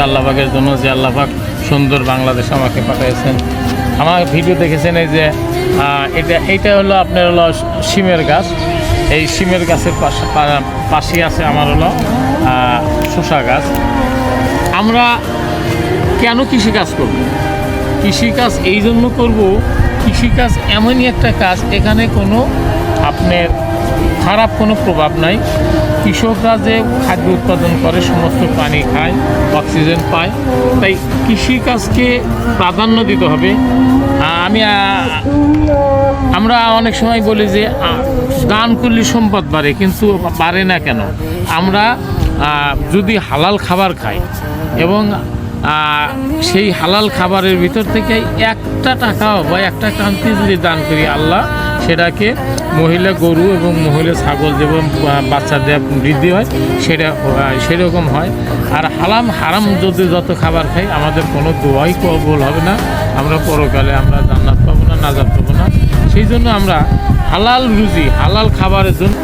আল্লাহ পাকের জন্য যে আল্লাহ পাক সুন্দর বাংলাদেশ আমাকে পাঠিয়েছেন। আমার ভিডিও দেখেছেন এই যে এইটা হলো আপনার হলো শিমের গাছ। এই শিমের গাছের পাশে আছে আমার হলো শসা গাছ। আমরা কেন কৃষিকাজ করব? কৃষিকাজ এই জন্য করব, কৃষিকাজ এমনই একটা কাজ এখানে কোনো আপনার খারাপ কোনো প্রভাব নাই। কৃষকরা যে খাদ্য উৎপাদন করে সমস্ত পানি খায়, অক্সিজেন পায়, তাই কৃষিকাজকে প্রাধান্য দিতে হবে। আমরা অনেক সময় বলি যে দান করলে সম্পদ বাড়ে, কিন্তু বাড়ে না কেন? আমরা যদি হালাল খাবার খাই এবং সেই হালাল খাবারের ভিতর থেকে একটা টাকাও বা একটা কান্তি যদি দান করি, আল্লাহ সেটাকে মহিলা গরু এবং মহিলা ছাগল যেমন বাচ্চা দেওয়া বৃদ্ধি হয় সেরকম হয়। আর হারাম যদি যত খাবার খাই আমাদের কোনো দোয়াই কবুল হবে না, আমরা পরকালে আমরা জান্নাত পাবো না, নাজাত পাবো না। সেই জন্য আমরা হালাল রুজি হালাল খাবারের জন্য